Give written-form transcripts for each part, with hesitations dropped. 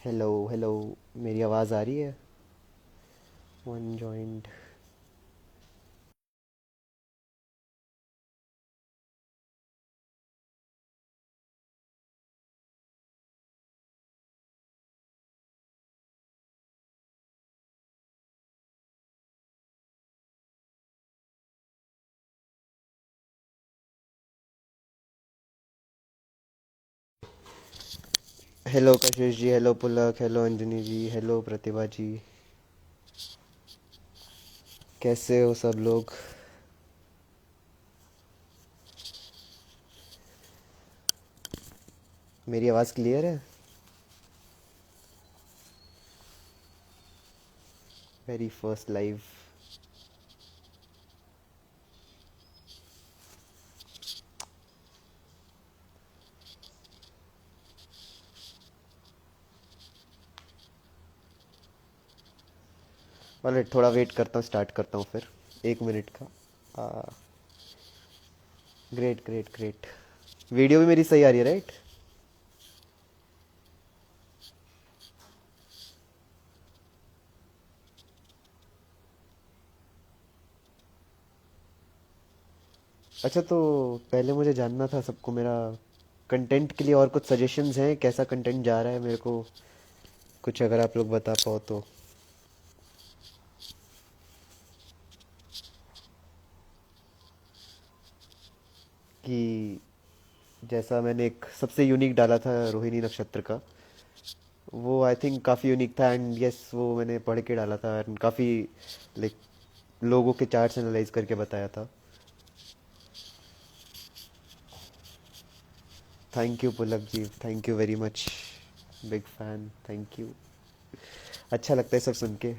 Hello hello. मेरी आवाज़ आ रही है? One joint. हेलो कशिश जी, हेलो पुलक, हेलो अंजनी जी, हेलो प्रतिभा जी। कैसे हो सब लोग? मेरी आवाज़ क्लियर है? मेरी फर्स्ट लाइव। वाले थोड़ा वेट करता हूँ, स्टार्ट करता हूँ फिर। 1 मिनट का। Great great great. वीडियो भी मेरी सही आ रही है, राइट? अच्छा, तो पहले मुझे जानना था सबको, मेरा कंटेंट के लिए और कुछ सजेशंस हैं? कैसा कंटेंट जा रहा है मेरे को? कुछ अगर आप लोग बता पाओ तो। कि जैसा मैंने एक सबसे यूनिक डाला था रोहिणी नक्षत्र का, वो आई थिंक काफ़ी यूनिक था। एंड यस, वो मैंने पढ़ के डाला था एंड काफ़ी लाइक लोगों के चार्ट्स एनालाइज करके बताया था। Thank you Pulak ji, thank you very much. Big fan, thank you. अच्छा लगता है सब सुन के।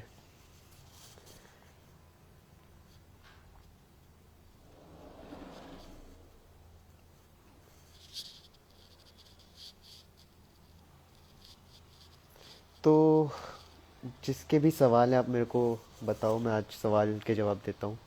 तो जिसके भी सवाल हैं आप मेरे को बताओ, मैं आज सवाल के जवाब देता हूँ।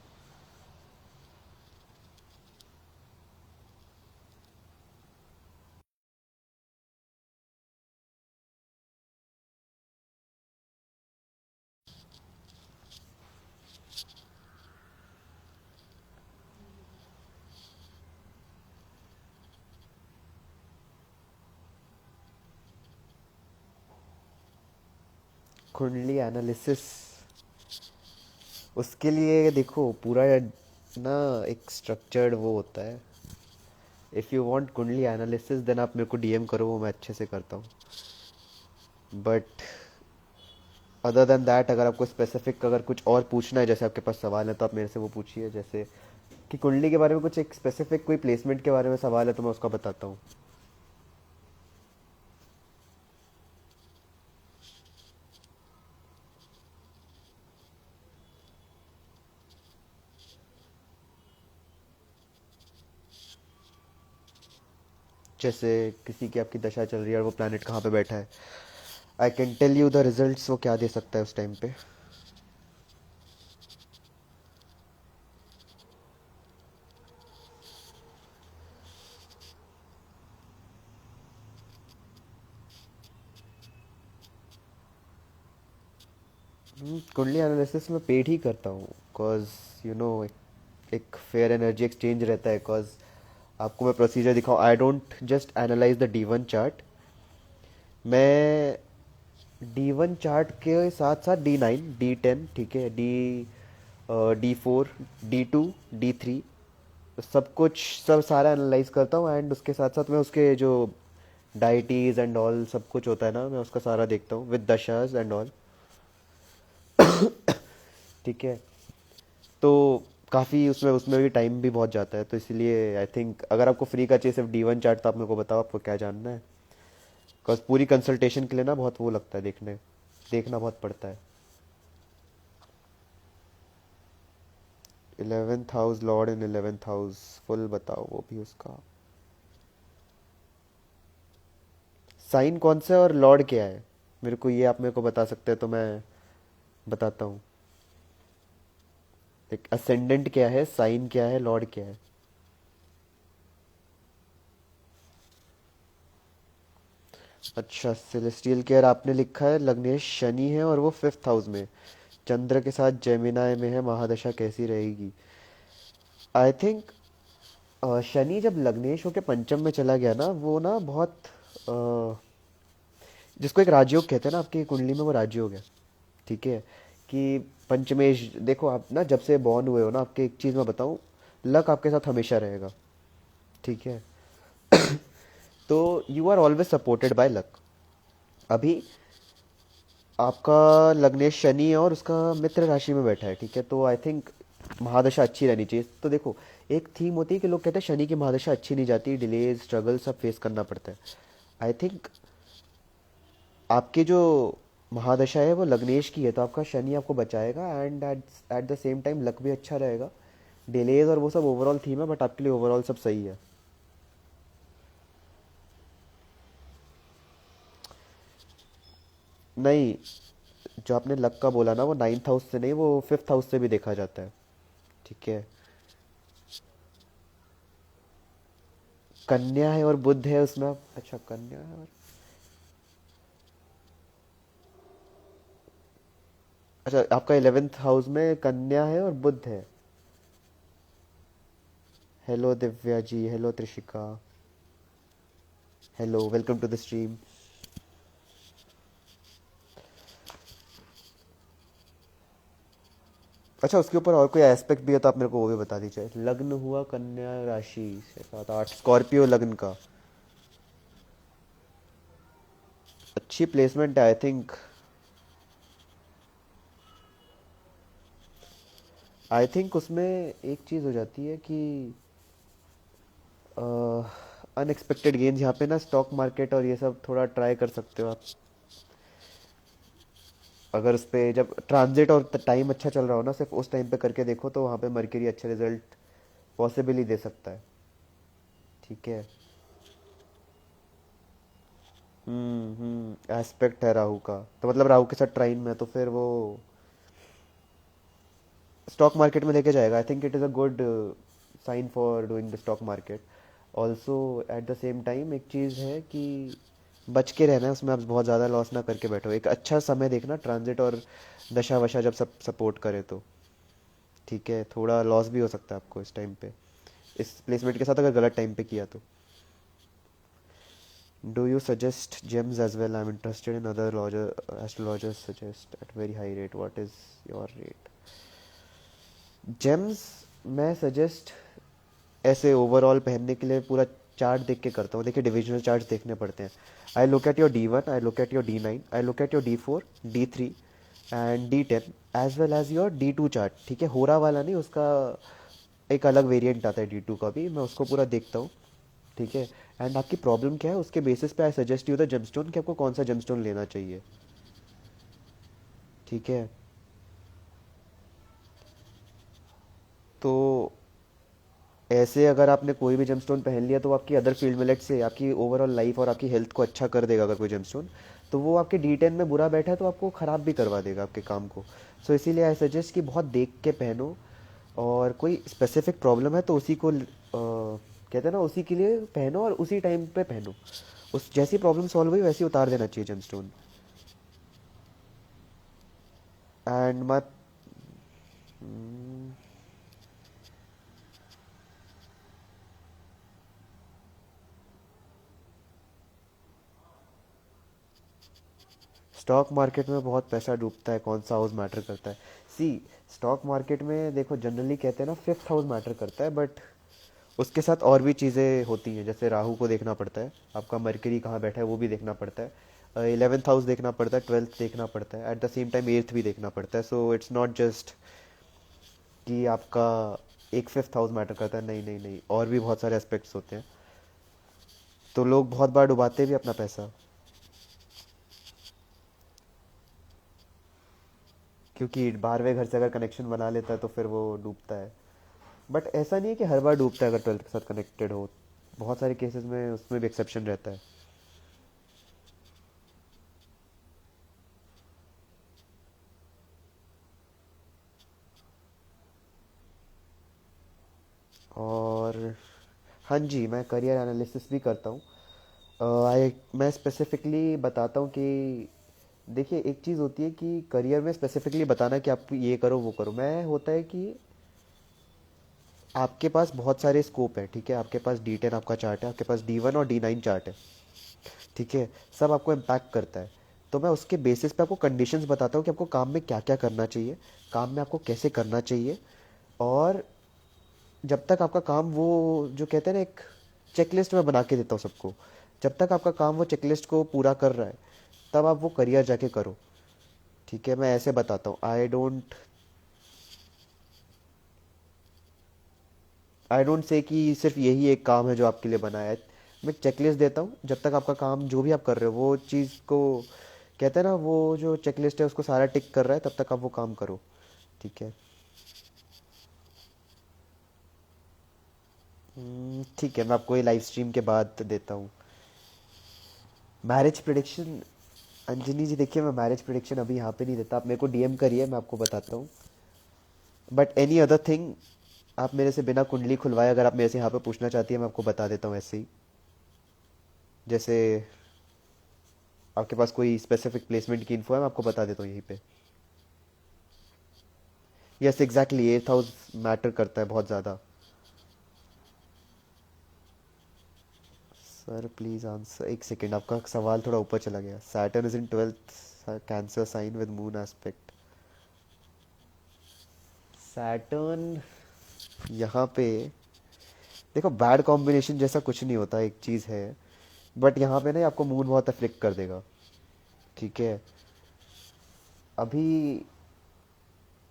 कुंडली एनालिसिस, उसके लिए देखो पूरा ना एक स्ट्रक्चर्ड वो होता है। इफ़ यू वांट कुंडली एनालिसिस देन आप मेरे को डीएम करो, वो मैं अच्छे से करता हूँ। बट अदर देन दैट, अगर आपको स्पेसिफिक अगर कुछ और पूछना है, जैसे आपके पास सवाल है, तो आप मेरे से वो पूछिए। जैसे कि कुंडली के बारे में कुछ एक स्पेसिफिक कोई प्लेसमेंट के बारे में सवाल है तो मैं उसका बताता हूँ। जैसे किसी की आपकी दशा चल रही है और वो प्लानट कहाँ पे बैठा है, I can tell you the results वो क्या दे सकता है उस टाइम पे। कुंडली एनालिसिस में पेड ही करता हूँ, बिकॉज यू नो एक फेयर एनर्जी एक्सचेंज रहता है। बिकॉज आपको मैं प्रोसीजर दिखाऊँ, I don't just analyse the D1 chart. मैं D1 चार्ट के साथ साथ D9, D10, ठीक है, D4, D2, D3, सब कुछ सब सारा एनालाइज करता हूँ। एंड उसके साथ साथ मैं उसके जो डाइटीज एंड ऑल सब कुछ होता है ना, मैं उसका सारा देखता हूँ विद दशाज एंड ऑल। ठीक है। तो काफ़ी उसमें उसमें भी टाइम भी बहुत जाता है, तो इसलिए आई थिंक अगर आपको फ्री का चाहिए सिर्फ D1 चार्ट, तो आप मेरे को बताओ आपको क्या जानना है। बिकॉज पूरी कंसल्टेशन के लिए ना बहुत वो लगता है, देखना बहुत पड़ता है। 11th हाउस, लॉर्ड इन 11th हाउस, फुल बताओ वो भी उसका। साइन कौन सा है और लॉर्ड क्या है, मेरे को ये आप मेरे को बता सकते हैं तो मैं बताता हूँ। एक असेंडेंट क्या है, साइन क्या है, लॉर्ड क्या है? अच्छा, सेलेस्टियल केयर आपने लिखा है लग्नेश शनि है और वो फिफ्थ हाउस में, चंद्र के साथ जेमिनाय में है, महादशा कैसी रहेगी? आई थिंक शनि जब लग्नेश होके पंचम में चला गया ना, वो ना बहुत अ, जिसको एक राजयोग कहते हैं ना, आपकी कुंडली में वो राजयोग है। ठीक है, कि पंचमेश देखो, आप ना जब से बॉर्न हुए हो ना, आपके एक चीज़ मैं बताऊं, लक आपके साथ हमेशा रहेगा। ठीक है, तो you are always supported by luck. अभी आपका लग्नेश शनि है और उसका मित्र राशि में बैठा है। ठीक है, तो आई थिंक महादशा अच्छी रहनी चाहिए। तो देखो, एक थीम होती है कि लोग कहते हैं शनि की महादशा अच्छी नहीं जाती, डिलेज स्ट्रगल सब फेस करना पड़ता है। आई थिंक आपकी जो महादशा है वो लग्नेश की है, तो आपका शनि आपको बचाएगा, and at at the same time luck भी अच्छा रहेगा। डिलेज और वो सब ओवरऑल थीम है, बट आपके लिए ओवरऑल सब सही है। नहीं, जो आपने लक का बोला ना, वो नाइन्थ हाउस से नहीं, वो फिफ्थ हाउस से भी देखा जाता है। ठीक है, कन्या है और बुध है उसमें अच्छा, कन्या है और अच्छा, आपका इलेवेंथ हाउस में कन्या है और बुध है। Hello Divya ji, hello Trishika, hello, welcome to the stream. अच्छा, उसके ऊपर और कोई एस्पेक्ट भी है तो आप मेरे को वो भी बता दीजिए। लग्न हुआ कन्या राशि से, 7 8 स्कॉर्पियो लग्न का, अच्छी प्लेसमेंट है आई थिंक। आई थिंक उसमें एक चीज़ हो जाती है कि अनएक्सपेक्टेड गेन्स यहाँ पे ना, स्टॉक मार्केट और ये सब थोड़ा ट्राई कर सकते हो आप। अगर उस पर जब ट्रांजिट और टाइम अच्छा चल रहा हो ना, सिर्फ उस टाइम पे करके देखो, तो वहाँ पे मर्क्यूरी अच्छे रिजल्ट पॉसिबली दे सकता है। ठीक है। एस्पेक्ट है राहु का, तो मतलब राहु के साथ ट्राइन में, तो फिर वो स्टॉक मार्केट में लेके जाएगा। I think it is a good sign for doing the stock market. Also at the same time एक चीज़ है कि बच के रहना है उसमें, आप बहुत ज़्यादा लॉस ना करके बैठो। एक अच्छा समय देखना, ट्रांजिट और दशा वशा जब सब सपोर्ट करे तो। ठीक है, थोड़ा लॉस भी हो सकता है आपको इस टाइम पे, इस प्लेसमेंट के साथ अगर गलत टाइम पे किया तो। Do you suggest gems as well? I'm interested in other astrologers suggest at very high rate. What is your rate? James मैं सजेस्ट ऐसे ओवरऑल पहनने के लिए पूरा चार्ट देख के करता हूँ। देखिए, डिविजनल चार्ट देखने पड़ते हैं। I look at your D1, I look at your D9, I look at your D4, D3 and D10, as well as your D2 chart. ठीक है, होरा वाला नहीं, उसका एक अलग वेरिएंट आता है D2 का भी, मैं उसको पूरा देखता हूँ। ठीक है, एंड आपकी प्रॉब्लम क्या है उसके बेसिस पे I suggest you the gemstone, कि आपको कौन सा जेमस्टोन लेना चाहिए। ठीक है, तो ऐसे अगर आपने कोई भी जेमस्टोन पहन लिया, तो वो आपकी अदर फील्ड मिलेट से आपकी ओवरऑल लाइफ और आपकी हेल्थ को अच्छा कर देगा। अगर कोई जेमस्टोन तो वो आपके D10 में बुरा बैठा है, तो आपको ख़राब भी करवा देगा आपके काम को। सो इसीलिए आई सजेस्ट कि बहुत देख के पहनो, और कोई स्पेसिफिक प्रॉब्लम है तो उसी को कहते हैं ना, उसी के लिए पहनो और उसी टाइम पे पहनो। उस जैसी प्रॉब्लम सॉल्व हुई वैसी उतार देना चाहिए gemstone. And my stock market में बहुत पैसा डूबता है, कौन सा हाउस मैटर करता है? सी, स्टॉक मार्केट में देखो, जनरली कहते हैं ना फिफ्थ हाउस मैटर करता है, बट उसके साथ और भी चीज़ें होती हैं। जैसे राहु को देखना पड़ता है, आपका मरकरी कहाँ बैठा है वो भी देखना पड़ता है, इलेवेंथ हाउस देखना पड़ता है, ट्वेल्थ देखना पड़ता है, eight the same time eighth भी देखना पड़ता है। सो इट्स नॉट जस्ट कि आपका एक फिफ्थ हाउस मैटर करता है, नहीं नहीं नहीं, और भी बहुत सारे एस्पेक्ट्स होते हैं। तो लोग बहुत बार डुबाते भी अपना पैसा, क्योंकि 12वें घर से अगर कनेक्शन बना लेता है तो फिर वो डूबता है। बट ऐसा नहीं है कि हर बार डूबता है अगर ट्वेल्थ के साथ कनेक्टेड हो। बहुत सारे केसेस में उसमें भी एक्सेप्शन रहता है। और हाँ जी, मैं करियर एनालिसिस भी करता हूँ। मैं स्पेसिफिकली बताता हूँ कि देखिए, एक चीज़ होती है कि करियर में स्पेसिफिकली बताना कि आप ये करो वो करो, मैं होता है कि आपके पास बहुत सारे स्कोप है, ठीक है, आपके पास D10 आपका चार्ट है, आपके पास D1 और D9 चार्ट है, ठीक है, सब आपको इम्पैक्ट करता है। तो मैं उसके बेसिस पे आपको कंडीशंस बताता हूँ कि आपको काम में क्या क्या करना चाहिए, काम में आपको कैसे करना चाहिए। और जब तक आपका काम वो जो कहते हैं ना, एक चेकलिस्ट में बना के देता हूँ सबको, जब तक आपका काम वो चेकलिस्ट को पूरा कर रहा है तब आप वो करियर जाके करो, ठीक है। मैं ऐसे बताता हूँ, आई डोंट से कि सिर्फ यही एक काम है जो आपके लिए बना है। मैं चेकलिस्ट देता हूँ, जब तक आपका काम जो भी आप कर रहे हो वो चीज़ को कहते हैं ना, वो जो चेकलिस्ट है उसको सारा टिक कर रहा है, तब तक आप वो काम करो, ठीक है। ठीक है, मैं आपको ये लाइव स्ट्रीम के बाद देता हूँ। मैरिज प्रिडिक्शन, अंजनी जी देखिए, मैं मैरिज प्रिडिक्शन अभी यहाँ पे नहीं देता, आप मेरे को डीएम करिए, मैं आपको बताता हूँ। बट एनी अदर थिंग, आप मेरे से बिना कुंडली खुलवाए अगर आप मेरे से यहाँ पे पूछना चाहती है, मैं आपको बता देता हूँ ऐसे ही। जैसे आपके पास कोई स्पेसिफिक प्लेसमेंट की इन्फो है, मैं आपको बता देता हूँ यहीं पे। यस एग्जैक्टली, 8 हाउस मैटर करता है बहुत ज़्यादा। सर प्लीज़ आंसर, एक सेकेंड, आपका सवाल थोड़ा ऊपर चला गया। Saturn is in 12th Cancer sign with moon aspect. Saturn यहाँ पे देखो, बैड कॉम्बिनेशन जैसा कुछ नहीं होता, एक चीज़ है, बट यहाँ पे ना आपको मून बहुत अफ्लिक्ट कर देगा, ठीक है। अभी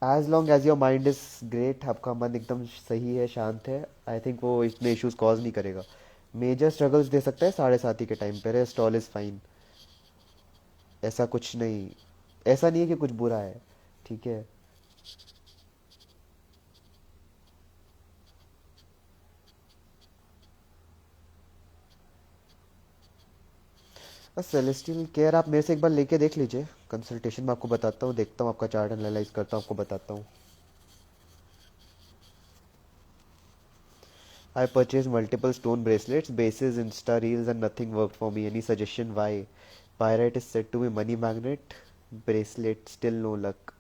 as long as your mind is great, आपका मन एकदम सही है, शांत है, आई थिंक वो इतने इश्यूज कॉज नहीं करेगा। मेजर स्ट्रगल्स दे सकता है 7:30 के टाइम पे, रेस्ट ऑल इज फाइन। ऐसा कुछ नहीं, ऐसा नहीं है कि कुछ बुरा है, ठीक है। बस सेलेस्टियल केयर आप मेरे से एक बार लेके देख लीजिए, कंसल्टेशन में आपको बताता हूँ, देखता हूँ आपका चार्ट एनालाइज करता हूँ, आपको बताता हूँ। I purchased multiple stone bracelets, bases, Insta reels, and nothing worked for me. Any suggestion why? Pyrite is said to be money magnet. Bracelet still no luck.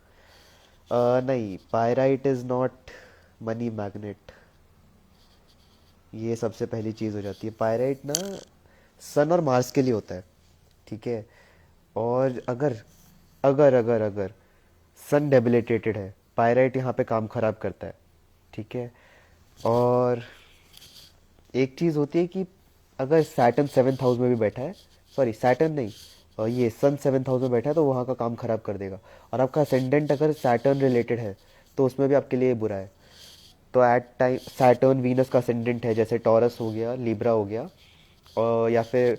नहीं, pyrite is not money magnet. ये सबसे पहली चीज़ हो जाती है। Pyrite ना सन और Mars के लिए होता है, ठीक है। और अगर अगर अगर अगर सन डेबिलिटेटेड है, पायराइट यहाँ पे काम खराब करता है, ठीक है। और एक चीज़ होती है कि अगर सैटर्न 7th हाउस में भी बैठा है, सॉरी सैटर्न नहीं, और ये सन 7th हाउस में बैठा है तो वहाँ का काम खराब कर देगा। और आपका असेंडेंट अगर सैटर्न रिलेटेड है तो उसमें भी आपके लिए बुरा है। तो एट टाइम सैटर्न वीनस का असेंडेंट है, जैसे टॉरस हो गया, लिब्रा हो गया, और या फिर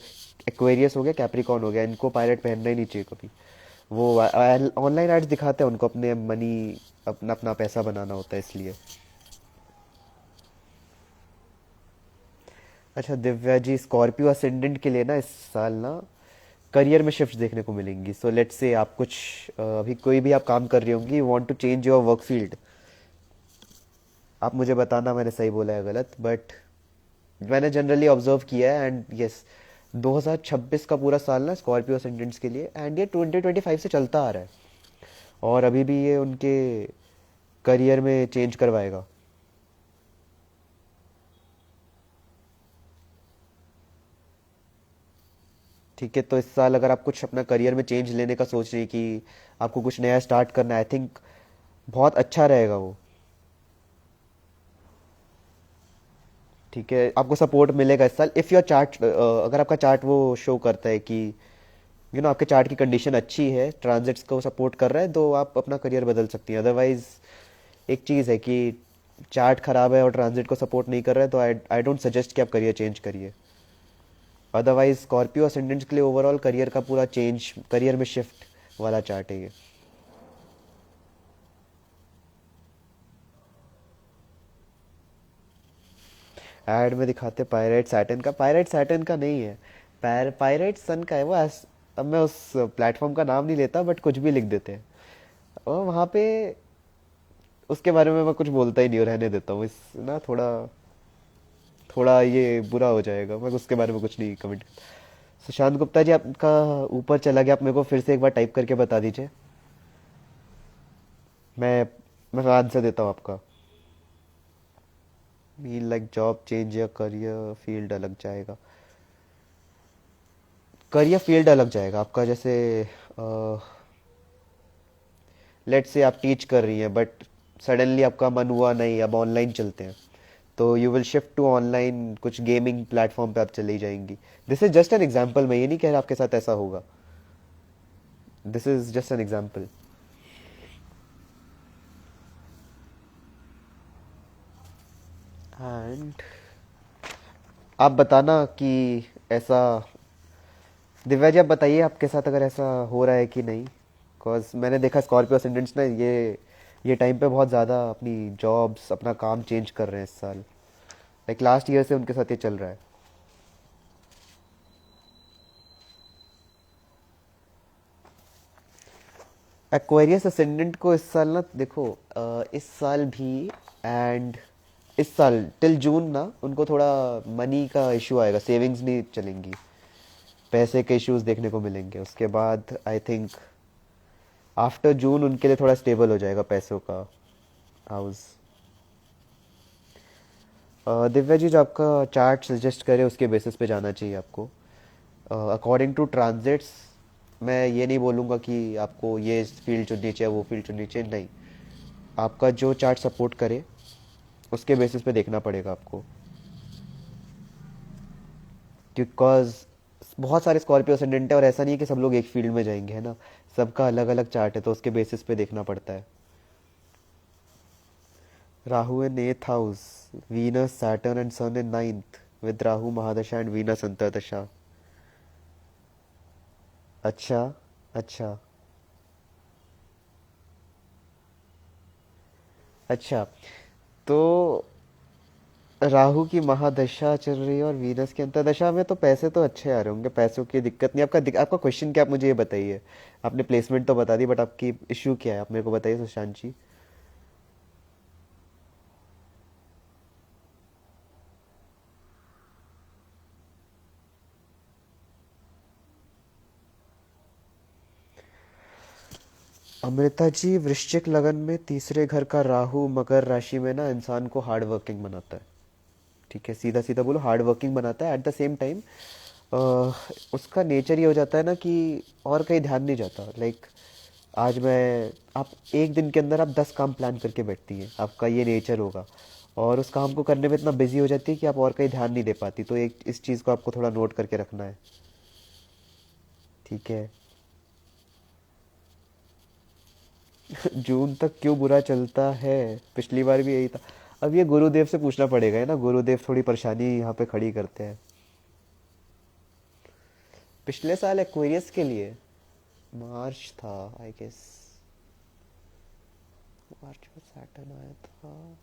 एक्वेरियस हो गया, कैप्रिकॉन हो गया, इनको पायलट पहनना ही नहीं चाहिए कभी। वो ऑनलाइन एड्स दिखाते हैं उनको, अपने मनी, अपना अपना पैसा बनाना होता है इसलिए। अच्छा दिव्या जी, स्कॉर्पियो असेंडेंट के लिए ना इस साल ना करियर में शिफ्ट देखने को मिलेंगी। सो लेट्स से आप कुछ अभी कोई भी आप काम कर रही होंगी, you want to change your work field, आप मुझे बताना मैंने सही बोला है गलत, बट मैंने जनरली ऑब्जर्व किया है। एंड यस, 2026 का पूरा साल ना स्कॉर्पियो असेंडेंट्स के लिए, एंड ये 2025 से चलता आ रहा है, और अभी भी ये उनके करियर में चेंज करवाएगा। ठीक है, तो इस साल अगर आप कुछ अपना करियर में चेंज लेने का सोच रही हैं कि आपको कुछ नया स्टार्ट करना है, आई थिंक बहुत अच्छा रहेगा वो, ठीक है। आपको सपोर्ट मिलेगा इस साल, इफ़ योर चार्ट, अगर आपका चार्ट वो शो करता है कि आपके चार्ट की कंडीशन अच्छी है, ट्रांजिट्स को सपोर्ट कर रहा है, तो आप अपना करियर बदल सकती हैं। अदरवाइज एक चीज़ है कि चार्ट खराब है और ट्रांजिट को सपोर्ट नहीं कर रहा है, तो आई आई डोंट सजेस्ट कि आप करियर चेंज करिए। अदरवाइज स्कॉर्पियो असेंडेंट्स के लिए ओवरऑल करियर का पूरा चेंज, करियर में शिफ्ट वाला चार्ट है ये। एड में दिखाते पायराइट सैटर्न का, पायराइट सैटर्न का नहीं है, पायराइट सन का है वो। अब मैं उस प्लेटफॉर्म का नाम नहीं लेता, बट कुछ भी लिख देते हैं और वहाँ पे उसके बारे में मैं कुछ बोलता ही नहीं और रहने देता हूँ। इस ना थोड़ा थोड़ा ये बुरा हो जाएगा, मैं उसके बारे में कुछ नहीं कमेंट। सुशांत गुप्ता जी आपका ऊपर चला गया, आप मेरे को फिर से एक बार टाइप करके बता दीजिए। मैं मैं आंसर देता हूँ आपका। मीन लाइक जॉब चेंज या करियर फील्ड अलग जाएगा। करियर फील्ड अलग जाएगा आपका, जैसे लेट्स से आप टीच कर रही हैं बट सडनली आपका मन हुआ नहीं अब ऑनलाइन चलते हैं, तो you will shift to online, कुछ गेमिंग प्लेटफॉर्म पे आप चली जाएंगी। This is just an example, मैं ये नहीं कह रहा आपके साथ ऐसा होगा। This is just an example. And आप बताना कि ऐसा, दिव्या जी आप बताइए आपके साथ अगर ऐसा हो रहा है कि नहीं। बिकॉज मैंने देखा स्कॉर्पियो असेंडेंट्स ना ये टाइम पे बहुत ज़्यादा अपनी जॉब्स अपना काम चेंज कर रहे हैं इस साल। लाइक लास्ट ईयर से उनके साथ ये चल रहा है। एक्वेरियस असेंडेंट को इस साल ना देखो, इस साल भी एंड इस साल टिल जून ना उनको थोड़ा मनी का इशू आएगा, सेविंग्स नहीं चलेंगी, पैसे के इश्यूज देखने को मिलेंगे। उसके बाद आई थिंक आफ्टर जून उनके लिए थोड़ा स्टेबल हो जाएगा पैसों का हाउस। दिव्या जी जो आपका चार्ट सजेस्ट करे उसके बेसिस पे जाना चाहिए आपको। अकॉर्डिंग टू ट्रांजिट्स मैं ये नहीं बोलूँगा कि आपको ये फील्ड चुननी चाहिए वो फील्ड चुननी चाहिए, नहीं। आपका जो चार्ट सपोर्ट करे उसके बेसिस पे देखना पड़ेगा आपको। बिकॉज बहुत सारे स्कॉर्पियो असेंडेंट है और ऐसा नहीं है कि सब लोग एक फील्ड में जाएंगे, है ना। सबका अलग अलग चार्ट है तो उसके बेसिस पे देखना पड़ता है। Rahu in eighth house, Venus Saturn and sun in ninth, with Rahu mahadasha and Venus antardasha. अच्छा। अच्छा। अच्छा। तो राहु की महादशा चल रही है और वीनस की अंतर्दशा में, तो पैसे तो अच्छे आ रहे होंगे, पैसों की दिक्कत नहीं। आपका क्वेश्चन क्या, आप मुझे ये बताइए। आपने प्लेसमेंट तो बता दी बट आपकी इशू क्या है, आप मेरे को बताइए सुशांत जी। अमृता जी, वृश्चिक लगन में तीसरे घर का राहु मकर राशि में ना इंसान को हार्ड वर्किंग बनाता है। ठीक है, सीधा सीधा बोलो, हार्ड वर्किंग बनाता है। एट द सेम टाइम उसका नेचर ये हो जाता है ना कि और कहीं ध्यान नहीं जाता। लाइक आज मैं, आप एक दिन के अंदर आप 10 काम प्लान करके बैठती हैं, आपका ये नेचर होगा। और उस काम को करने में इतना बिजी हो जाती है कि आप और कहीं ध्यान नहीं दे पाती, तो एक इस चीज़ को आपको थोड़ा नोट करके रखना है। ठीक है। जून तक क्यों बुरा चलता है, पिछली बार भी यही था। अब ये गुरुदेव से पूछना पड़ेगा, है ना, गुरुदेव थोड़ी परेशानी यहाँ पे खड़ी करते हैं। पिछले साल एक्वेरियस के लिए मार्च था आई गेस, मार्च में सैटर्न आया था।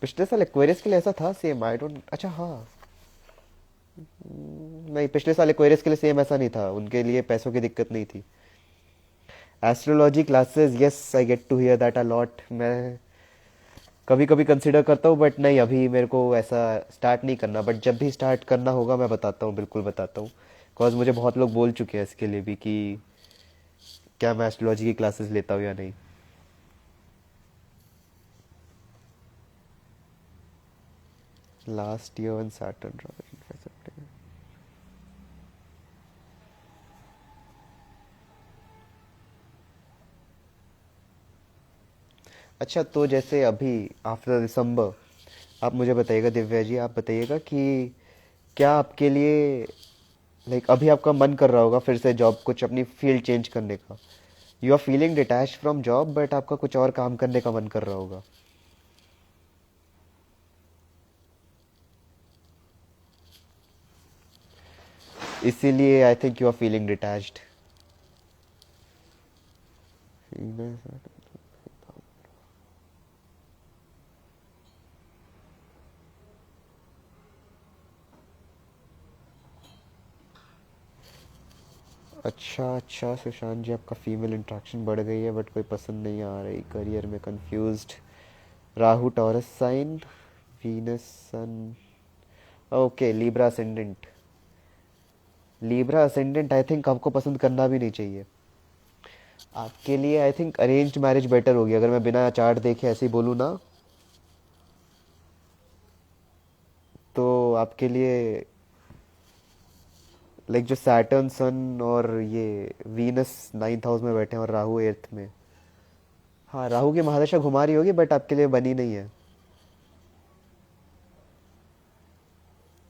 पिछले साल एक्वेरियस के लिए ऐसा था सेम, आई डोंट, अच्छा हाँ। नहीं, पिछले साल एक्वेरियस के लिए सेम ऐसा नहीं था, उनके लिए पैसों की दिक्कत नहीं थी। Astrology classes, yes I get to hear that a lot. मैं कभी कभी कंसिडर करता हूँ बट नहीं, अभी मेरे को ऐसा स्टार्ट नहीं करना, बट जब भी स्टार्ट करना होगा मैं बताता हूँ, बिल्कुल बताता हूँ। बिकॉज मुझे बहुत लोग बोल चुके हैं इसके लिए भी कि क्या मैं एस्ट्रोलॉजी की क्लासेस लेता हूँ या नहीं। Last year one Saturn. अच्छा, तो जैसे अभी आफ्टर दिसंबर आप मुझे बताइएगा, दिव्या जी आप बताइएगा कि क्या आपके लिए, लाइक अभी आपका मन कर रहा होगा फिर से जॉब, कुछ अपनी फील्ड चेंज करने का। You are feeling detach from job but आपका कुछ और काम करने का मन कर रहा होगा। इसीलिए I think you are feeling detached. अच्छा अच्छा सुशांत जी, आपका फीमेल इंट्रैक्शन बढ़ गई है बट कोई पसंद नहीं आ रही, करियर में confused. Rahu Taurus sign, Venus Sun, okay Libra ascendant. Libra ascendant I think आपको पसंद करना भी नहीं चाहिए। आपके लिए I think arranged marriage better होगी, अगर मैं बिना चार्ट देखे ऐसे ही बोलूँ ना, तो आपके लिए लाइक जो सैटर्न सन और ये वीनस 9th हाउस में बैठे हैं और राहु 8th में। हाँ, राहु की महादशा घुमा रही होगी बट आपके लिए बनी नहीं है।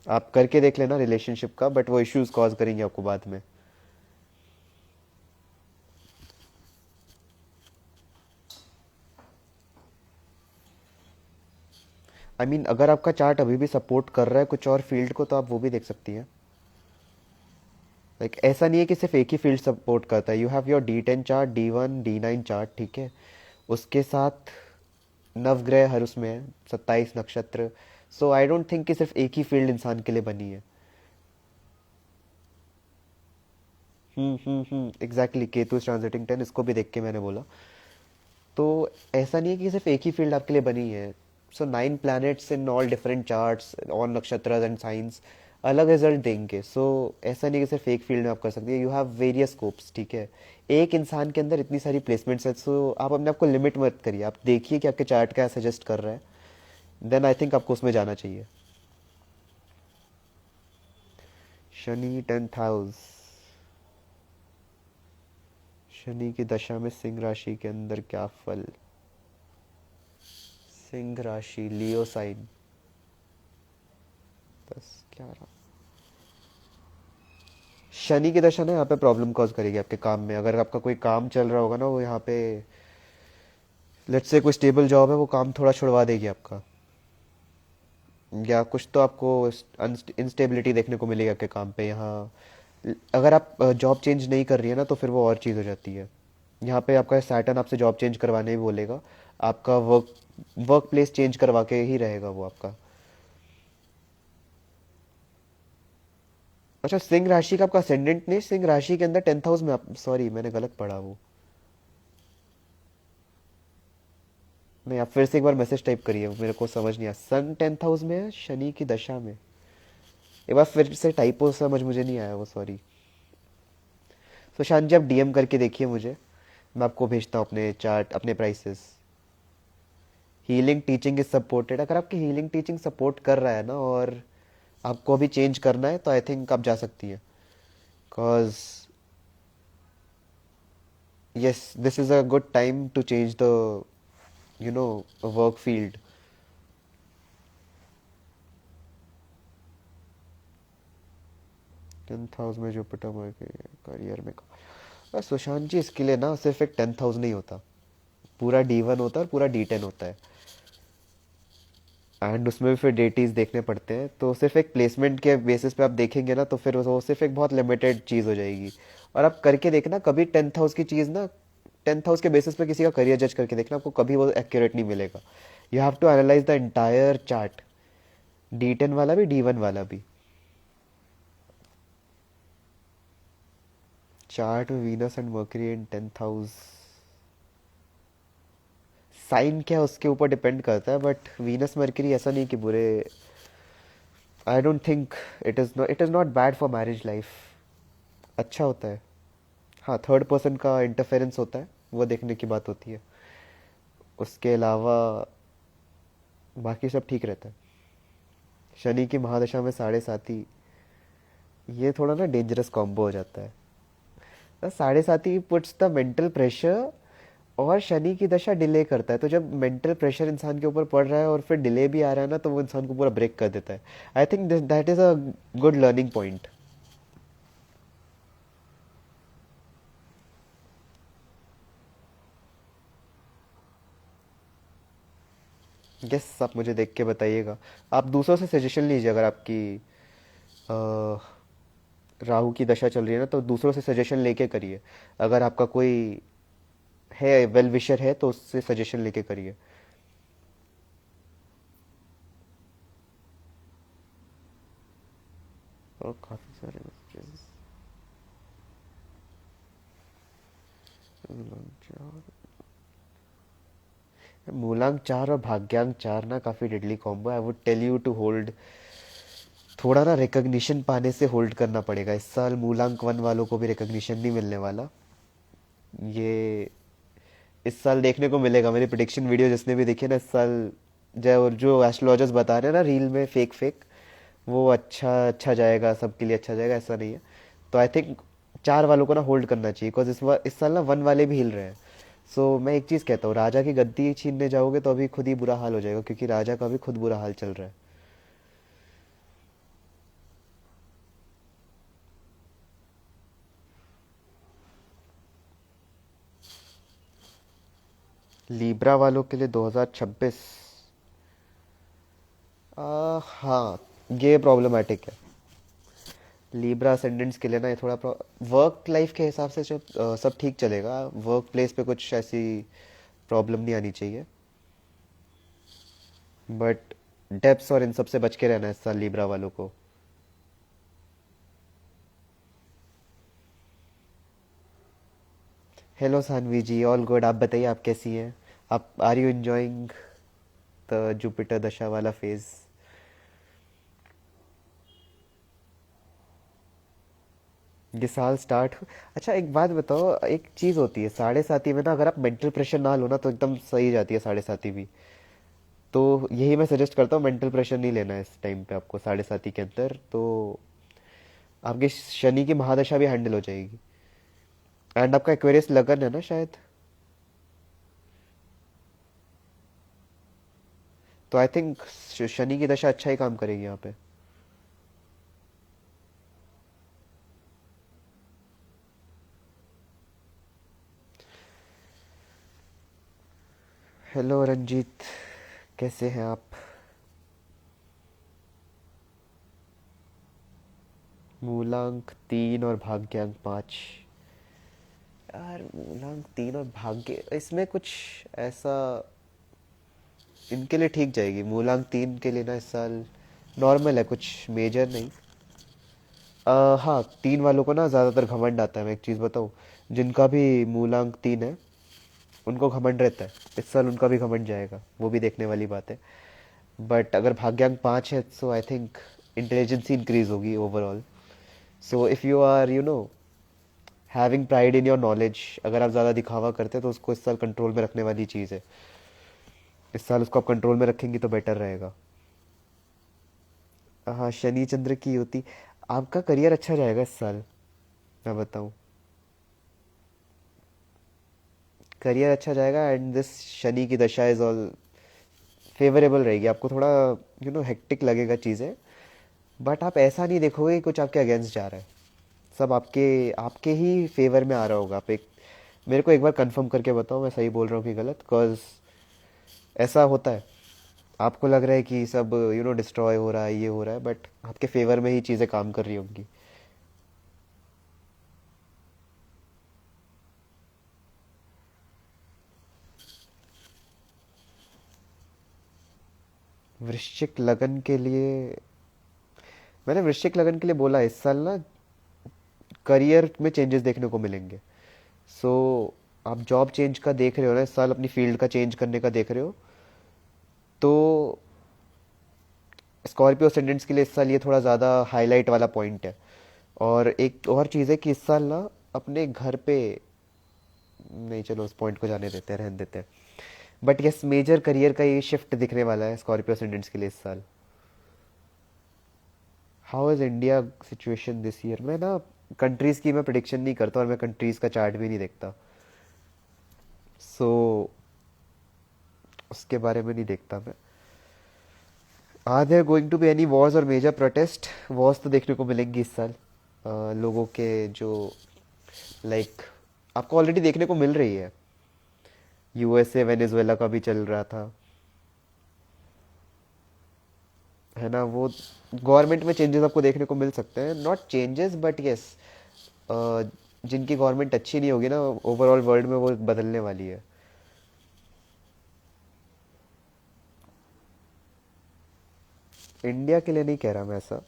आप करके देख लेना रिलेशनशिप का, बट वो इश्यूज कॉज करेंगे आपको बाद में। आई मीन अगर आपका चार्ट अभी भी सपोर्ट कर रहा है कुछ और फील्ड को तो आप वो भी देख सकती हैं। लाइक ऐसा नहीं है कि सिर्फ एक ही फील्ड सपोर्ट करता है। You have your D10 chart, D1 D9 chart, ठीक है। उसके साथ नवग्रह हर उसमें है, 27 नक्षत्र। सो आई डोंट थिंक कि सिर्फ एक ही फील्ड इंसान के लिए बनी है। एग्जैक्टली, केतु ट्रांजिटिंग 10, इसको भी देख के मैंने बोला। तो ऐसा नहीं है कि सिर्फ एक ही फील्ड आपके लिए बनी है। सो 9 planets in all different charts, all नक्षत्र एंड साइंस अलग रिजल्ट देंगे। सो ऐसा नहीं कि सिर्फ एक फील्ड में आप कर सकते हैं। यू हैव वेरियस स्कोप्स, ठीक है। एक इंसान के अंदर इतनी सारी प्लेसमेंट्स है, सो आप अपने आप को लिमिट मत करिए। आप देखिए कि आपके चार्ट क्या सजेस्ट कर रहा है, देन आई थिंक आपको उसमें जाना चाहिए। Shani 10th house. शनि की दशा में सिंह राशि के अंदर क्या फल? सिंह राशि, लियो साइन। 10 11। शनि की दशा ना यहाँ पे प्रॉब्लम कॉज करेगी आपके काम में। अगर आपका कोई काम चल रहा होगा ना, वो यहाँ पे लेट्स से कोई स्टेबल जॉब है, वो काम थोड़ा छुड़वा देगी आपका, या कुछ तो आपको इंस्टेबिलिटी देखने को मिलेगी आपके काम पे यहाँ। अगर आप जॉब चेंज नहीं कर रही है ना, तो फिर वो और चीज़ हो जाती है। यहाँ पे आपका सैटर्न आपसे जॉब चेंज करवाने ही बोलेगा। आपका वर्क वर्क प्लेस चेंज करवा के ही रहेगा वो आपका। अच्छा, सिंह राशि का आपका असेंडेंट नहीं, सिंह राशि के अंदर 10th हाउस में आप, सॉरी मैंने गलत पढ़ा वो। नहीं, आप फिर से एक बार मैसेज टाइप करिए, मेरे को समझ नहीं आया। सन 10th हाउस में है शनि की दशा में। एक बार फिर से टाइपो समझ मुझे नहीं आया वो, सॉरी। सुशांत जी, आप डीएम करके देखिए मुझे, मैं आपको भेजता हूँ अपने चार्ट, अपने prices. Healing teaching is supported. अगर आपकी हीलिंग टीचिंग सपोर्ट कर रहा है ना, और आपको अभी चेंज करना है, तो आई थिंक आप जा सकती हैं। Because yes, this is a good time to change the you know work field. 10th house में जुपिटर करियर में। बस सुशांत जी, इसके लिए ना सिर्फ एक 10th हाउस नहीं होता, पूरा D1 होता है और पूरा D10 होता है। एंड उसमें भी फिर डेटीज देखने पड़ते हैं। तो सिर्फ एक प्लेसमेंट के बेसिस पे आप देखेंगे ना, तो फिर वो सिर्फ एक बहुत लिमिटेड चीज़ हो जाएगी। और आप करके देखना कभी 10th हाउस की चीज़ ना, 10th हाउस के बेसिस पे किसी का करियर जज करके देखना, आपको कभी वो एक्यूरेट नहीं मिलेगा। You have to analyse the entire chart, D10 वाला भी, D1 वाला भी। चार्ट में Venus and Mercury in 10th house, sign क्या है उसके ऊपर डिपेंड करता है, बट वीनस मर्करी ऐसा नहीं कि बुरे। I don't think it is not bad for marriage life. अच्छा होता है। हाँ, थर्ड पर्सन का इंटरफेरेंस होता है, वो देखने की बात होती है। उसके अलावा बाकी सब ठीक रहता है। शनि की महादशा में 7.5, ये थोड़ा ना डेंजरस कॉम्बो हो जाता है। 7.5 पुट्स द मेंटल प्रेशर, और शनि की दशा डिले करता है। तो जब मेंटल प्रेशर इंसान के ऊपर पड़ रहा है और फिर डिले भी आ रहा है ना, तो वो इंसान को पूरा ब्रेक कर देता है। I think that is a good learning point. Yes, आप मुझे देख के बताइएगा। आप दूसरों से सजेशन लीजिए, अगर आपकी अ, राहु की दशा चल रही है ना, तो दूसरों से सजेशन लेके करिए। अगर आपका कोई है वेल विशर है, तो उससे सजेशन लेके करिए। और काफ़ी सारे messages। मूलांक 4 और भाग्यांक 4 ना काफ़ी deadly combo. I would tell you to hold थोड़ा ना रिकग्निशन पाने से होल्ड करना पड़ेगा। इस साल मूलांक वन वालों को भी रिकग्निशन नहीं मिलने वाला। ये इस साल देखने को मिलेगा। मेरी प्रिडिक्शन वीडियो जिसने भी देखी है ना इस साल, जो जो एस्ट्रोलॉजर्स बता रहे हैं ना रील में फेक फेक, वो अच्छा अच्छा जाएगा, सबके लिए अच्छा जाएगा, ऐसा नहीं है। तो आई थिंक चार वालों को ना होल्ड करना चाहिए, बिकॉज इस साल ना वन वाले भी हिल रहे हैं। सो मैं एक चीज़ कहता हूँ, राजा की गद्दी छीनने जाओगे तो अभी खुद ही बुरा हाल हो जाएगा, क्योंकि राजा का भी खुद बुरा हाल चल रहा है। लीब्रा वालों के लिए 2026, हाँ, ये प्रॉब्लमेटिक है। लीब्रा असेंडेंट्स के लिए ना ये थोड़ा वर्क लाइफ के हिसाब से जो सब ठीक चलेगा, वर्क प्लेस पे कुछ ऐसी प्रॉब्लम नहीं आनी चाहिए, बट डेप्स और इन सब से बच के रहना है इस साल लीब्रा वालों को। Hello Sanvi ji, all good. आप बताइए, आप कैसी हैं? आप are you enjoying the Jupiter dasha वाला फेज? ये साल स्टार्ट, अच्छा एक बात बताओ, एक चीज़ होती है साढ़े साथी में ना, अगर आप मेंटल प्रेशर ना लो ना तो एकदम सही जाती है साढ़े साथी भी। तो यही मैं सजेस्ट करता हूँ, मेंटल प्रेशर नहीं लेना है इस टाइम पे आपको साढ़े साथी के अंदर, तो आपकी शनि की महादशा भी हैंडल हो जाएगी। एंड आपका एक्वेरियस लगन है ना शायद, तो आई थिंक शनि की दशा अच्छा ही काम करेगी यहाँ पे। हेलो रंजीत, कैसे हैं आप? मूलांक 3 और भाग्यांक 5। यार मूलांक 3 और भाग्य, इसमें कुछ ऐसा, इनके लिए ठीक जाएगी। मूलांक 3 के लिए ना इस साल नॉर्मल है, कुछ मेजर नहीं। हाँ, 3 वालों को ना ज़्यादातर घमंड आता है। मैं एक चीज़ बताऊँ, जिनका भी मूलांक 3 है उनको घमंड रहता है। इस साल उनका भी घमंड जाएगा, वो भी देखने वाली बात है। बट अगर भाग्यांक 5 है so I think intelligency increase होगी overall. So if you are having pride in your knowledge, अगर आप ज़्यादा दिखावा करते हैं तो उसको इस साल कंट्रोल में रखने वाली चीज़ है। इस साल उसको आप कंट्रोल में रखेंगी तो बेटर रहेगा। हाँ, शनि चंद्र की युति, आपका करियर अच्छा जाएगा इस साल, मैं बताऊँ। करियर अच्छा जाएगा एंड दिस शनि की दशा इज ऑल फेवरेबल रहेगी आपको। थोड़ा हेक्टिक लगेगा चीज़ें, बट आप ऐसा नहीं देखोगे कि कुछ आपके अगेंस्ट जा रहा है। सब आपके आपके ही फेवर में आ रहा होगा। आप एक मेरे को एक बार कंफर्म करके बताओ मैं सही बोल रहा हूँ कि गलत, बिकॉज ऐसा होता है। आपको लग रहा है कि सब डिस्ट्रॉय हो रहा है, ये हो रहा है, बट आपके फेवर में ही चीज़ें काम कर रही होंगी। वृश्चिक लगन के लिए, मैंने वृश्चिक लगन के लिए बोला इस साल ना करियर में चेंजेस देखने को मिलेंगे। सो आप जॉब चेंज का देख रहे हो ना इस साल, अपनी फील्ड का चेंज करने का देख रहे हो, तो स्कॉर्पियो असेंडेंट्स के लिए इस साल ये थोड़ा ज़्यादा हाईलाइट वाला पॉइंट है। और एक और चीज़ है कि इस साल ना अपने घर पे, नहीं चलो उस पॉइंट को जाने देते हैं, रहने देते हैं। बट यस, मेजर करियर का ये शिफ्ट दिखने वाला है स्कॉर्पियो असेंडेंट्स के लिए इस साल। How is India situation this year? मैं ना कंट्रीज़ की मैं प्रिडिक्शन नहीं करता और मैं कंट्रीज़ का चार्ट भी नहीं देखता। सो उसके बारे में नहीं देखता मैं। Are there going to be any wars और मेजर प्रोटेस्ट? वॉर्स तो देखने को मिलेंगी इस साल। लोगों के जो लाइक आपको ऑलरेडी देखने को मिल रही है। यूएसए वेनेजुएला का भी चल रहा था, है ना? वो गवर्नमेंट में चेंजेस आपको देखने को मिल सकते हैं, नॉट चेंजेस बट यस, जिनकी गवर्नमेंट अच्छी नहीं होगी ना ओवरऑल वर्ल्ड में, वो बदलने वाली है। इंडिया के लिए नहीं कह रहा मैं ऐसा,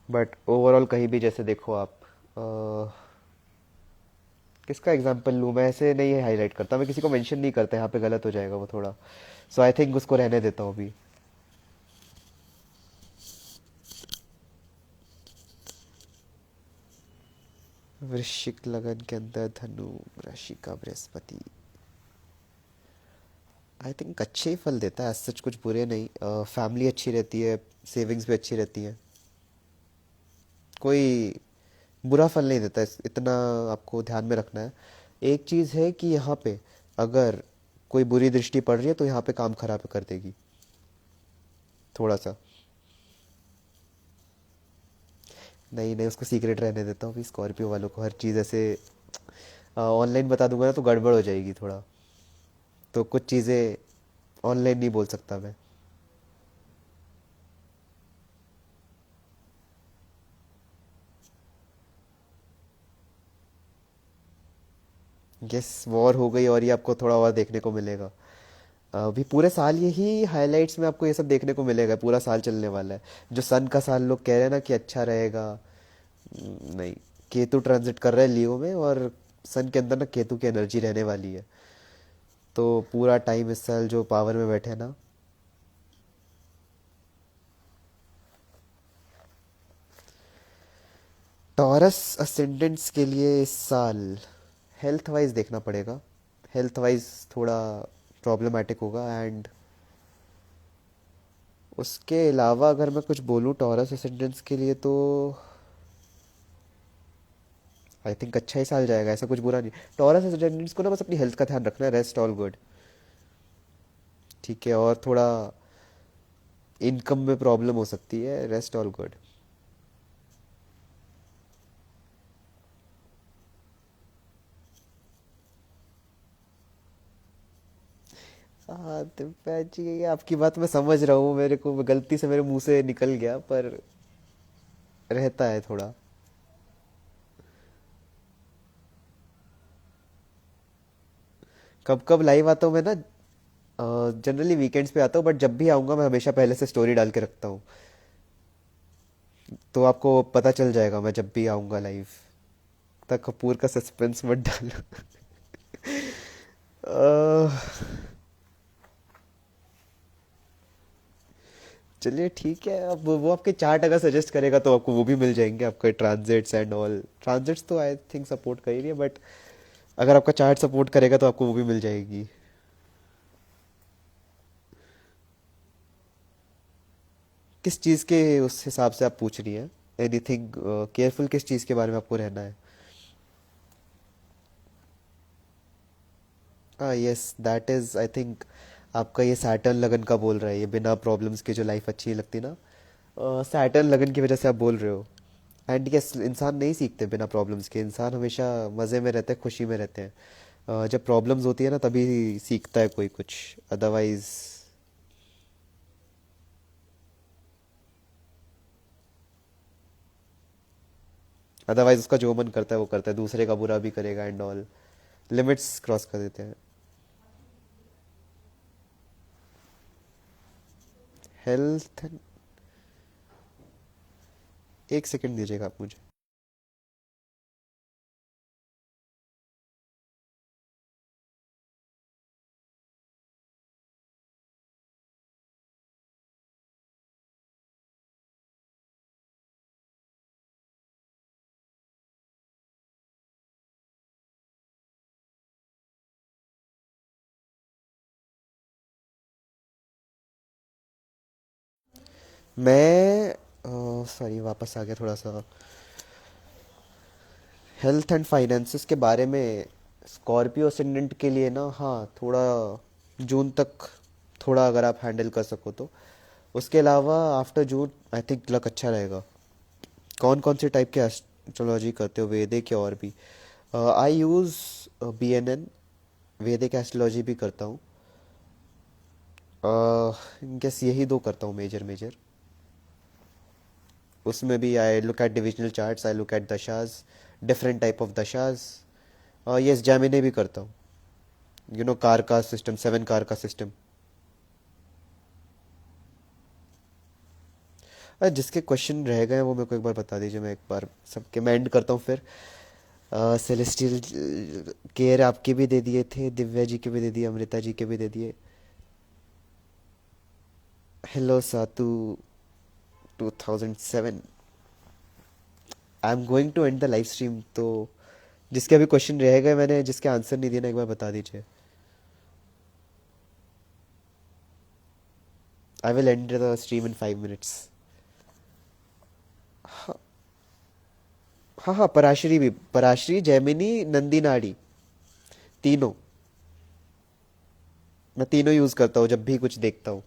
बट ओवरऑल कहीं भी जैसे देखो आप, किसका एग्जांपल लूँ? मैं ऐसे नहीं हाईलाइट करता, मैं किसी को मेंशन नहीं करता, यहाँ पे गलत हो जाएगा वो थोड़ा। सो आई थिंक उसको रहने देता हूँ अभी। वृश्चिक लगन के अंदर धनु राशि का बृहस्पति, आई थिंक अच्छे ही फल देता है, सच कुछ बुरे नहीं। फैमिली अच्छी रहती है, सेविंग्स भी अच्छी रहती है, कोई बुरा फल नहीं देता, इतना आपको ध्यान में रखना है। एक चीज़ है कि यहाँ पे अगर कोई बुरी दृष्टि पड़ रही है तो यहाँ पे काम खराब कर देगी थोड़ा सा। नहीं नहीं, उसको सीक्रेट रहने देता हूँ, स्कॉर्पियो वालों को हर चीज़ ऐसे ऑनलाइन बता दूंगा ना तो गड़बड़ हो जाएगी थोड़ा, तो कुछ चीज़ें ऑनलाइन नहीं बोल सकता मैं। यस, वॉर हो गई और ये आपको थोड़ा और देखने को मिलेगा। अभी पूरे साल यही हाइलाइट्स में आपको ये सब देखने को मिलेगा, पूरा साल चलने वाला है। जो सन का साल लोग कह रहे हैं ना कि अच्छा रहेगा, नहीं, केतु ट्रांजिट कर रहा है लियो में, और सन के अंदर ना केतु की एनर्जी रहने वाली है, तो पूरा टाइम इस साल जो पावर में बैठे हैं ना। टॉरस असेंडेंट्स के लिए इस साल हेल्थ वाइज देखना पड़ेगा, हेल्थ वाइज थोड़ा प्रॉब्लमेटिक होगा। एंड उसके अलावा अगर मैं कुछ बोलूँ टॉरस असेंडेंट्स के लिए तो आई थिंक अच्छा ही साल जाएगा, ऐसा कुछ बुरा नहीं। टॉरस एस्टेंडेंट्स को ना बस अपनी हेल्थ का ध्यान रखना है, रेस्ट ऑल गुड, ठीक है। और थोड़ा इनकम में प्रॉब्लम हो सकती है, रेस्ट ऑल गुड। हाँ दिव्या जी, आपकी बात मैं समझ रहा हूँ, मेरे को गलती से मेरे मुंह से निकल गया, पर रहता है थोड़ा। कब कब लाइव आता हूँ मैं ना, जनरली वीकेंड्स पे आता हूँ, बट जब भी आऊँगा मैं हमेशा पहले से स्टोरी डाल के रखता हूँ, तो आपको पता चल जाएगा मैं जब भी आऊँगा लाइव। तक कपूर का सस्पेंस मत डालो। चलिए ठीक है, अब वो आपके चार्ट अगर सजेस्ट करेगा तो आपको वो भी मिल जाएंगे, आपके ट्रांजिट्स एंड ऑल। ट्रांजिट्स तो आई थिंक सपोर्ट कर ही रही है, बट अगर आपका चार्ट सपोर्ट करेगा तो आपको वो भी मिल जाएगी। किस चीज़ के उस हिसाब से आप पूछ रही हैं? एनीथिंग केयरफुल, किस चीज़ के बारे में आपको रहना है? हाँ yes, that is I think आपका ये सैटर्न लगन का बोल रहा है, ये बिना प्रॉब्लम्स के जो लाइफ अच्छी नहीं लगती ना, सैटर्न लगन की वजह से आप बोल रहे हो। एंड यस, इंसान नहीं सीखते बिना प्रॉब्लम्स के, इंसान हमेशा मज़े में रहते हैं, खुशी में रहते हैं। जब प्रॉब्लम्स होती है ना तभी सीखता है कोई कुछ, अदरवाइज। अदरवाइज उसका जो मन करता है वो करता है, दूसरे का बुरा भी करेगा एंड ऑल, लिमिट्स क्रॉस कर देते हैं। हेल्थ, एक सेकंड दीजिएगा आप मुझे। मैं सॉरी, वापस आ गया थोड़ा सा। हेल्थ एंड फाइनेंसेस के बारे में, स्कॉर्पियो असेंडेंट के लिए ना, हाँ थोड़ा जून तक थोड़ा अगर आप हैंडल कर सको तो। उसके अलावा after June I think luck अच्छा रहेगा। कौन कौन से टाइप के एस्ट्रोलॉजी करते हो, वैदिक या और भी? आई यूज़ BNN, वैदिक एस्ट्रोलॉजी भी करता हूँ। गेस यही दो करता हूँ मेजर मेजर। उसमें भी I look at divisional charts, I look at dashas, different type of dashas. Yes, Jaimini भी करता हूँ, यू नो कार का सिस्टम, 7 कार का सिस्टम। जिसके क्वेश्चन रह गए हैं वो मेरे को एक बार बता दीजिए, मैं एक बार सबके मैं एंड करता हूँ फिर। सेलेस्टियल केयर आपके भी दे दिए थे, दिव्या जी के भी दे दिए, अमृता जी के भी दे दिए। हेलो सातू 2007। I am going to end the live stream, तो जिसके अभी क्वेश्चन रहेगा, मैंने जिसके आंसर नहीं दिया ना, एक बार बता दीजिए. I will and the stream in 5 minutes. हाँ हाँ, पराशरी भी, पराशरी, जैमिनी, नंदी नाड़ी, तीनों. मैं तीनों यूज़ करता हूँ जब भी कुछ देखता हूँ.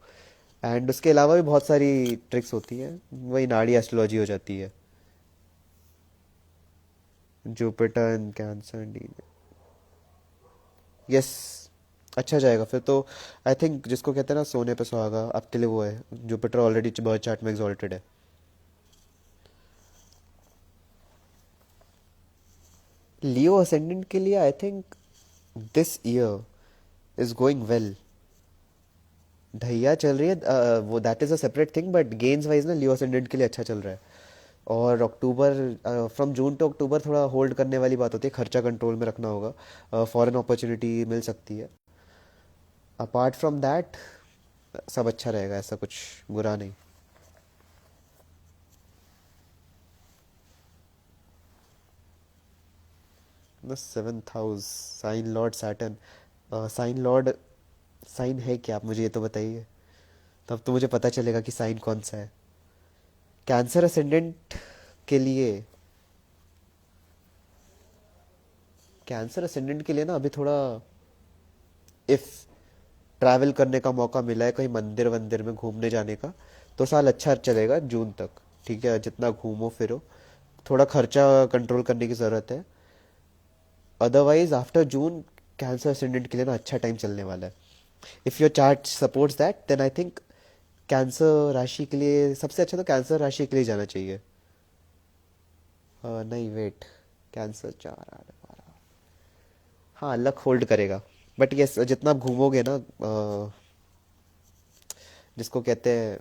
एंड उसके अलावा भी बहुत सारी ट्रिक्स होती हैं. वही नाड़ी एस्ट्रोलॉजी हो जाती है. Jupiter in cancer D. Yes. अच्छा जाएगा फिर तो. आई थिंक जिसको कहते हैं ना सोने पे सुहागा, आपके लिए वो है. जुपिटर ऑलरेडी बर्थ चार्ट में एग्जॉल्टेड है. लियो असेंडेंट के लिए I think this year is going well. ढैया चल रही है, वो that is a separate thing, but gains wise ना लियो असेंडेंट के लिए अच्छा चल रहा है. और अक्टूबर, फ्रॉम जून टू अक्टूबर थोड़ा होल्ड करने वाली बात होती है, खर्चा कंट्रोल में रखना होगा. फॉरेन अपॉर्चुनिटी मिल सकती है. अपार्ट फ्रॉम दैट सब अच्छा रहेगा, ऐसा कुछ बुरा नहीं. The 7th house, sign lord Saturn. Sign lord, sign है क्या, आप मुझे ये तो बताइए, तब तो मुझे पता चलेगा कि साइन कौन सा है. कैंसर असेंडेंट के लिए, कैंसर असेंडेंट के लिए ना अभी थोड़ा, इफ़ ट्रैवल करने का मौका मिला है कहीं मंदिर वंदिर में घूमने जाने का, तो साल अच्छा चलेगा जून तक. ठीक है, जितना घूमो फिरो. थोड़ा खर्चा कंट्रोल करने की ज़रूरत है. Otherwise after June Cancer ascendant के लिए ना अच्छा टाइम चलने वाला है. If your chart supports that, then I think Cancer राशि के लिए सबसे अच्छा तो कैंसर राशि के लिए जाना चाहिए. नहीं वेट, कैंसर 4 8 12. हाँ, लक होल्ड करेगा. बट यस, जितना आप घूमोगे ना, जिसको कहते हैं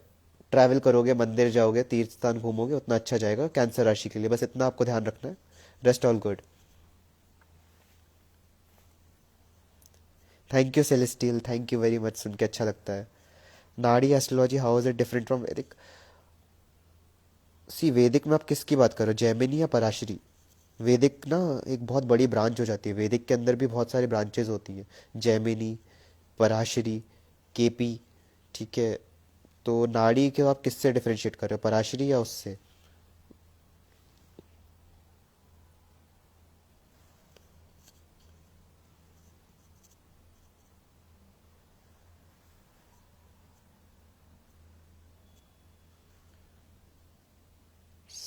ट्रैवल करोगे, मंदिर जाओगे, तीर्थ स्थान घूमोगे, उतना अच्छा जाएगा कैंसर राशि के लिए. बस इतना आपको ध्यान रखना है. Rest all good. Thank you Celestial, thank you very much, सुन के अच्छा लगता है. Nadi astrology, how is it different from Vedic? See, वैदिक में आप किसकी बात कर रहे हो, जैमिनी या पराशरी? वैदिक ना एक बहुत बड़ी ब्रांच हो जाती है. वैदिक के अंदर भी बहुत सारी ब्रांचेज होती हैं. जैमिनी, पराशरी, केपी. ठीक है. तो नाड़ी के आप किससे डिफरेंशिएट कर रहे हो, पराशरी या उससे?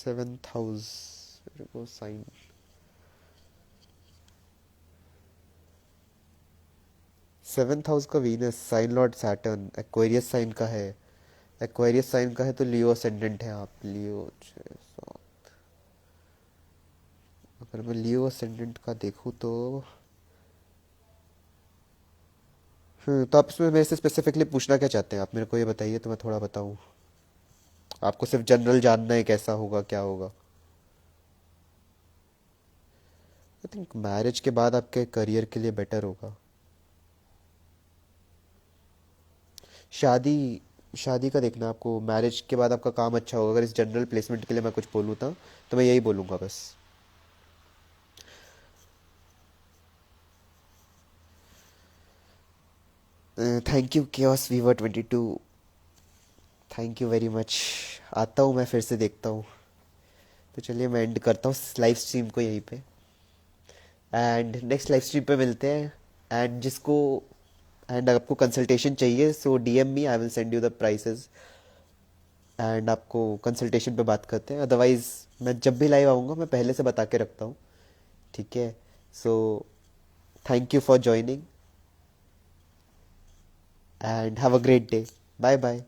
7th हाउस, वो साइन. 7th हाउस का Venus, sign lord Saturn, Aquarius sign का है. एक्वेरियस साइन का है तो लियो असेंडेंट है आप. लियो 6 7. अगर मैं लियो असेंडेंट का देखूँ तो, तो आप इसमें मेरे से स्पेसिफिकली पूछना क्या चाहते हैं, आप मेरे को ये बताइए तो मैं थोड़ा बताऊँ. आपको सिर्फ जनरल जानना है कैसा होगा क्या होगा? आई थिंक मैरिज के बाद आपके करियर के लिए बेटर होगा. शादी, शादी का देखना आपको. मैरिज के बाद आपका काम अच्छा होगा. अगर इस जनरल प्लेसमेंट के लिए मैं कुछ बोलूँ तो मैं यही बोलूँगा बस. Thank you chaos weaver 22. Thank you very much. आता हूँ मैं फिर से देखता हूँ. तो चलिए मैं एंड करता हूँ लाइव स्ट्रीम को यहीं पे. एंड नेक्स्ट लाइव स्ट्रीम पे मिलते हैं. एंड जिसको, एंड आपको कंसल्टेशन चाहिए, so DM me, I will send you the prices. And आपको कंसल्टेशन पे बात करते हैं. अदरवाइज मैं जब भी लाइव आऊँगा मैं पहले से बता के रखता हूँ. ठीक है. So thank you for joining and have a great day. Bye bye.